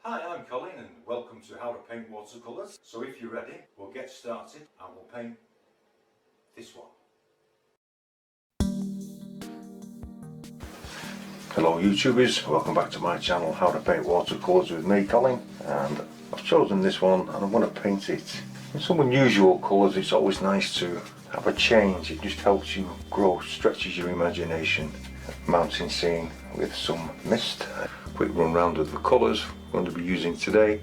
Hi, I'm Colin and welcome to How to Paint Watercolours. So if you're ready, we'll get started and we'll paint this one. Hello YouTubers, welcome back to my channel How to Paint Watercolours with me, Colin, and I've chosen this one and I want to paint it in some unusual colours. It's always nice to have a change. It just helps you grow, stretches your imagination. Mountain scene with some mist. Quick run round of the colours we're going to be using today: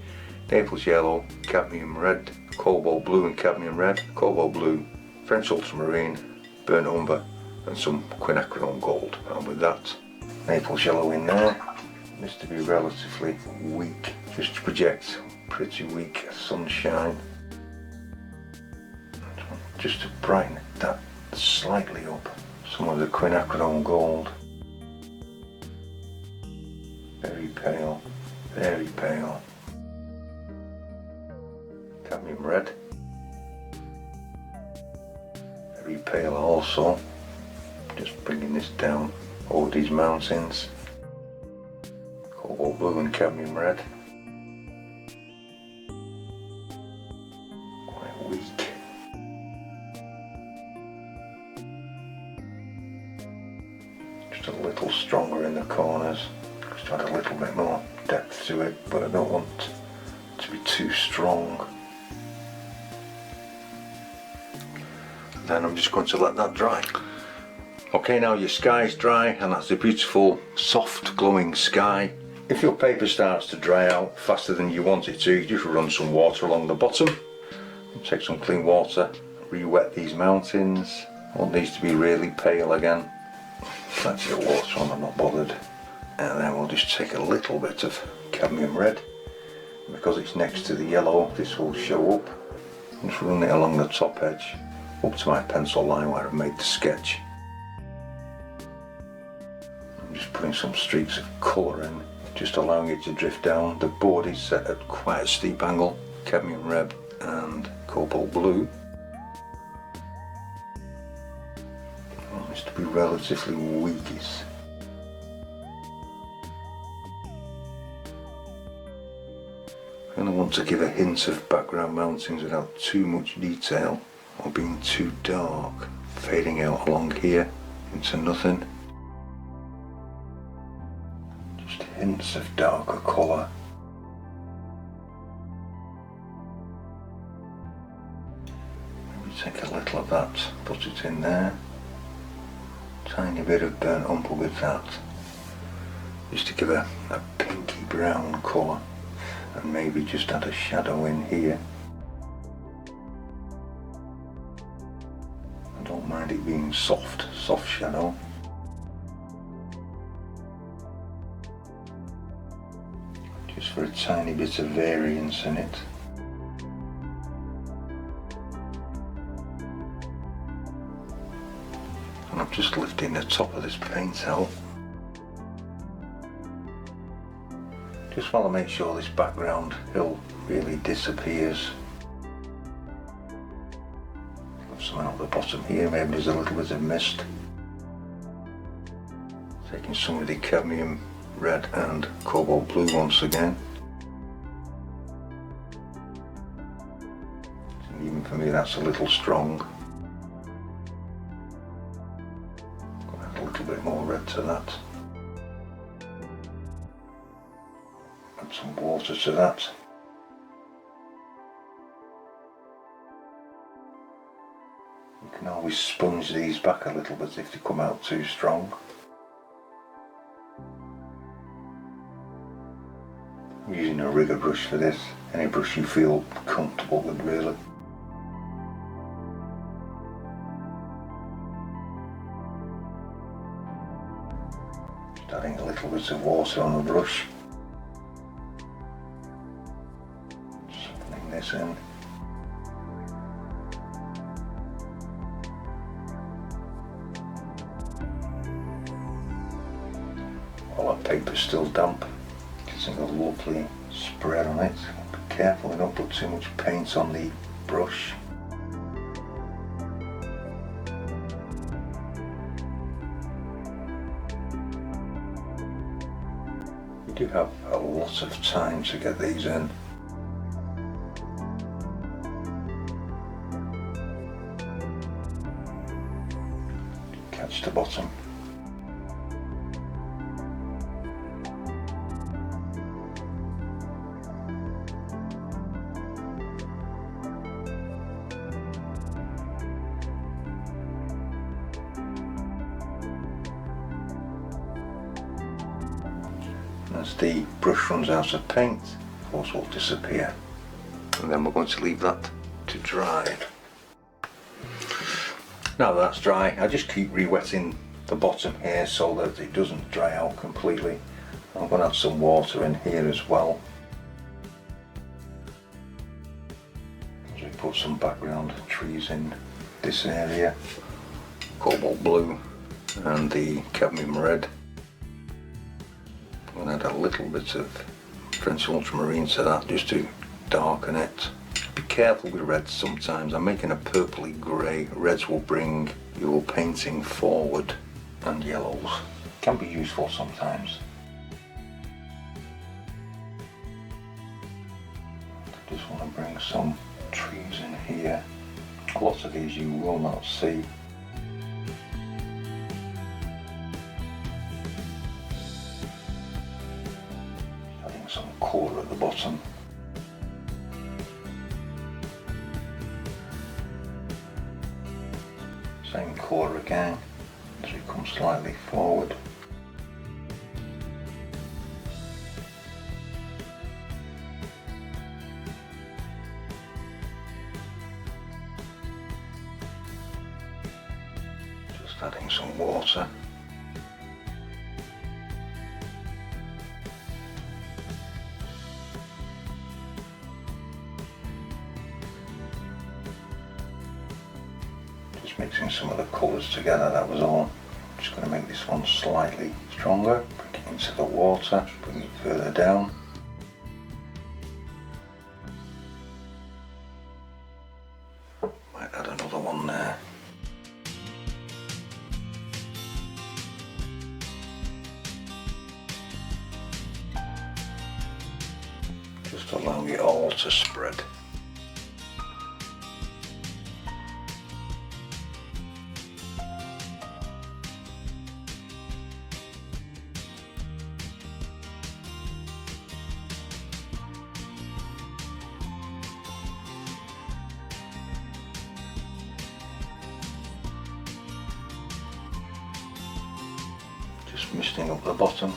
Naples yellow, cadmium red, cobalt blue and cadmium red, cobalt blue, French ultramarine, burnt umber and some quinacridone gold. And with that Naples yellow in there, this to be relatively weak, just to project pretty weak sunshine, just to brighten that slightly up. Some of the quinacridone gold, very pale, very pale. Cadmium red, very pale also, just bringing this down over these mountains. Cobalt blue and cadmium red, quite weak. Just a little stronger in the corners, just add a little bit more depth to it, but I don't want it to be too strong. Then I'm just going to let that dry. Okay, now your sky's dry, and that's a beautiful soft glowing sky. If your paper starts to dry out faster than you want it to, you just run some water along the bottom. Take some clean water, re-wet these mountains. I want these to be really pale again. Plenty of water on, I'm not bothered. And then we'll just take a little bit of cadmium red. Because it's next to the yellow, this will show up. Just run it along the top edge, up to my pencil line where I've made the sketch. I'm just putting some streaks of colour in, just allowing it to drift down. The board is set at quite a steep angle, cadmium red and cobalt blue. I want this to be relatively weak. And I want to give a hint of background mountains without too much detail or being too dark, fading out along here into nothing. Just hints of darker colour. Maybe take a little of that, put it in there. Tiny bit of burnt umber with that, just to give a pinky brown colour. And maybe just add a shadow in here. I don't mind it being soft shadow. Just for a tiny bit of variance in it. And I'm just lifting the top of this paint out. Just want to make sure this background hill really disappears. Something at the bottom here, maybe there's a little bit of mist. Taking some of the cadmium red and cobalt blue once again. And even for me that's a little strong. Add a little bit more red to that. Add some water to that. You can always sponge these back a little bit if they come out too strong. I'm using a rigger brush for this, any brush you feel comfortable with really. Just adding a little bit of water on the brush. Softening this in. While our paper's still damp, getting a lovely spread on it. Be careful we don't put too much paint on the brush. do have a lot of time to get these in. Catch the bottom. As the brush runs out of paint, of course will disappear, and then we're going to leave that to dry. Now that that's dry, I just keep re-wetting the bottom here so that it doesn't dry out completely. I'm going to add some water in here as well, as we put some background trees in this area, cobalt blue and the cadmium red. I'm going to add a little bit of French ultramarine to that just to darken it. Be careful with reds sometimes. I'm making a purpley grey. Reds will bring your painting forward, and yellows can be useful sometimes. Just want to bring some trees in here. A lot of these you will not see. Adding some colour at the bottom. Same colour again as we come slightly forward. Just adding some water. Just mixing some of the colours together, that was all. Just going to make this one slightly stronger. Bring it into the water, bring it further down. Might add another one there. Just allowing it all to spread. Just misting up the bottom.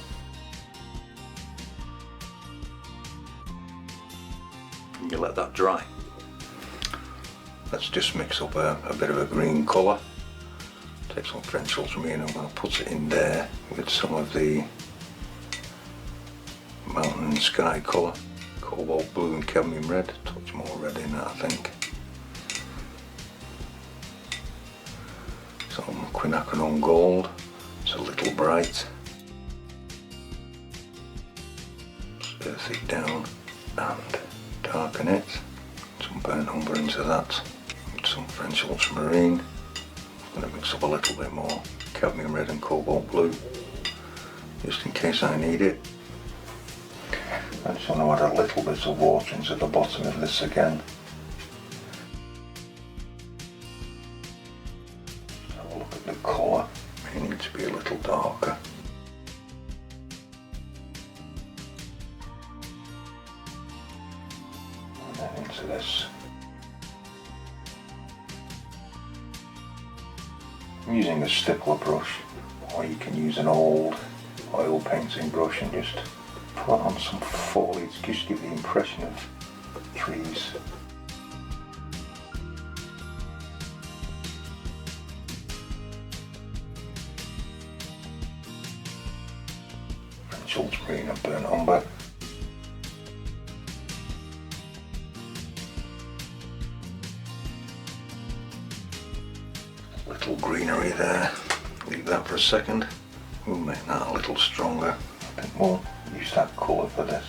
And you let that dry. Let's just mix up a bit of a green colour. Take some French ultramarine, I'm going to put it in there with some of the mountain and sky colour. Cobalt blue and cadmium red. Touch more red in that, I think. Some quinacridone gold. It's a little bright. Just earth it down and darken it. Some burnt umber into that. And some French ultramarine. I'm going to mix up a little bit more cadmium red and cobalt blue, just in case I need it. I just want to add a little bit of water into the bottom of this again. Have a look at the colour. May need to be a little darker. And then into this. I'm using a stippler brush, or you can use an old oil painting brush and just put on some foliage, just give the impression of trees. French ultramarine and burnt umber. Little greenery there. Leave that for a second. We'll make that a little stronger. I think we'll use that colour for this.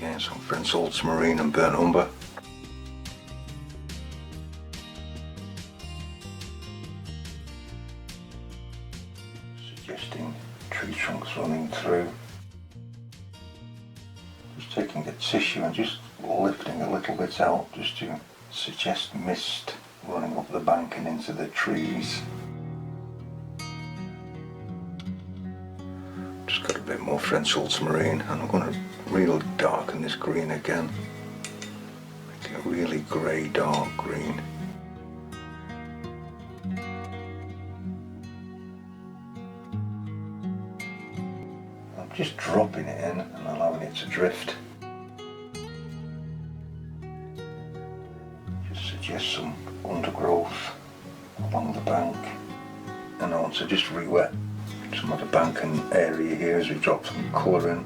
Again, some French ultramarine and burnt umber. Suggesting tree trunks running through. Just taking the tissue and just lifting a little bit out just to suggest mist running up the bank and into the trees. Just got a bit more French ultramarine, and I'm going to really darken this green again. Make it a really grey dark green. I'm just dropping it in and allowing it to drift. Just suggest some undergrowth along the bank, and I want to just re-wet some of the bank and area here as we drop some colour in.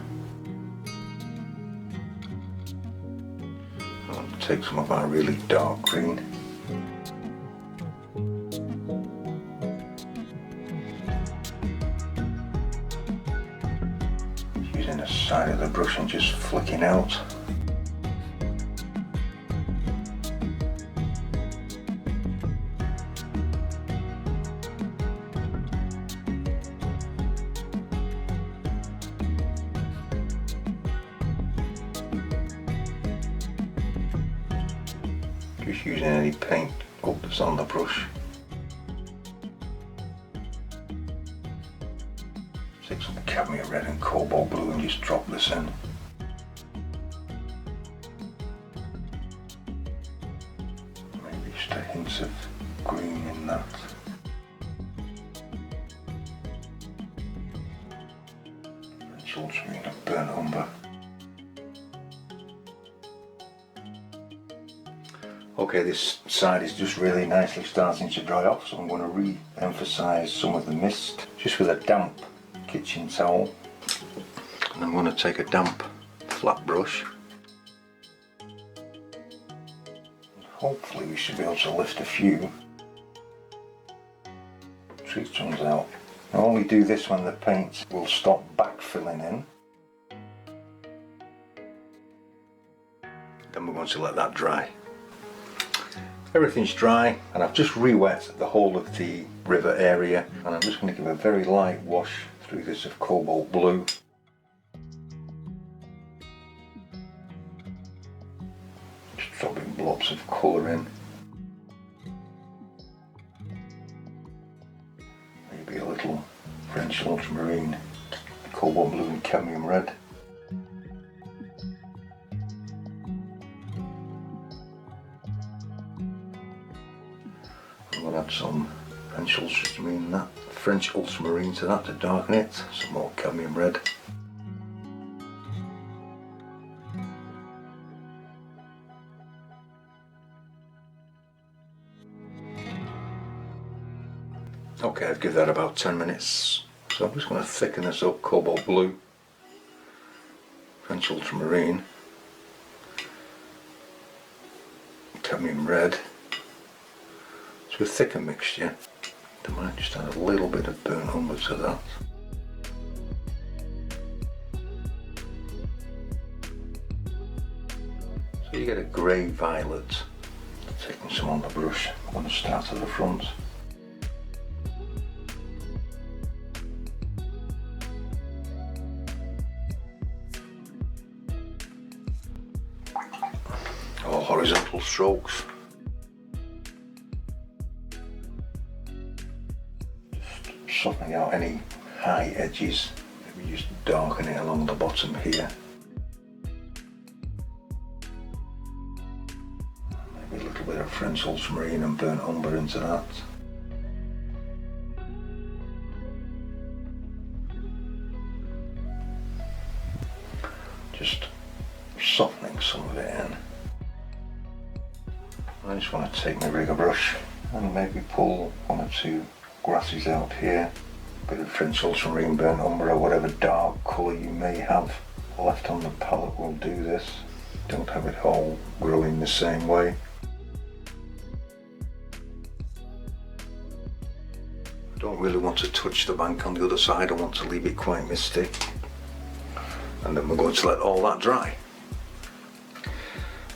I want to take some of our really dark green. Using the side of the brush and just flicking out. Just using any paint up that's on the brush. Take some cadmium red and cobalt blue and just drop this in. Maybe just a hint of green in that. French ultramarine and burnt umber. Okay, this side is just really nicely starting to dry off, so I'm going to re-emphasise some of the mist just with a damp kitchen towel. And I'm going to take a damp flat brush. Hopefully we should be able to lift a few tree trunks out. I only do this when the paint will stop backfilling in. Then we're going to let that dry. Everything's dry, and I've just re-wet the whole of the river area, and I'm just going to give a very light wash through this of cobalt blue. Just dropping blobs of colour in. Maybe a little French ultramarine, cobalt blue and cadmium red. I'm going to add some French ultramarine to that to darken it, some more cadmium red. Okay, I've given that about 10 minutes, so I'm just going to thicken this up. Cobalt blue, French ultramarine, cadmium red. So a thicker mixture. I might just add a little bit of burnt umber to that. So you get a grey violet. Taking some on the brush. I'm going to start at the front. All horizontal strokes. Softening out any high edges, maybe just darken it along the bottom here. Maybe a little bit of French ultramarine and burnt umber into that. Just softening some of it in. I just want to take my rigger brush and maybe pull one or two grasses out here, a bit of French ultramarine, burnt umber, or whatever dark colour you may have left on the palette will do this. Don't have it all growing the same way. I don't really want to touch the bank on the other side, I want to leave it quite misty. And then we're going to let all that dry.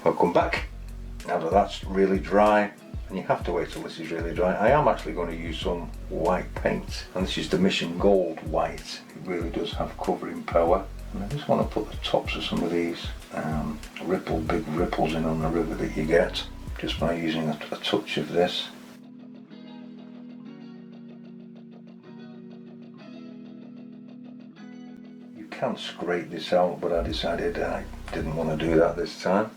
Welcome back. Now that that's really dry, and you have to wait till this is really dry, I am actually going to use some white paint, and this is the Mission Gold white. It really does have covering power, and I just want to put the tops of some of these big ripples in on the river that you get just by using a touch of this. You can scrape this out, but I decided I didn't want to do that this time.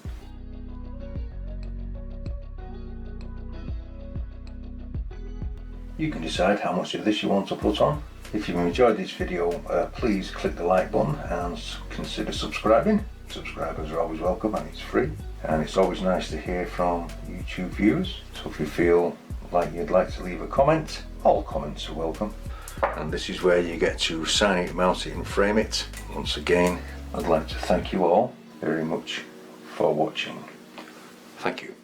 You can decide how much of this you want to put on. If you've enjoyed this video, please click the like button and consider subscribing. Subscribers are always welcome and it's free. And it's always nice to hear from YouTube viewers. So if you feel like you'd like to leave a comment, all comments are welcome. And this is where you get to sign it, mount it and frame it. Once again, I'd like to thank you all very much for watching. Thank you.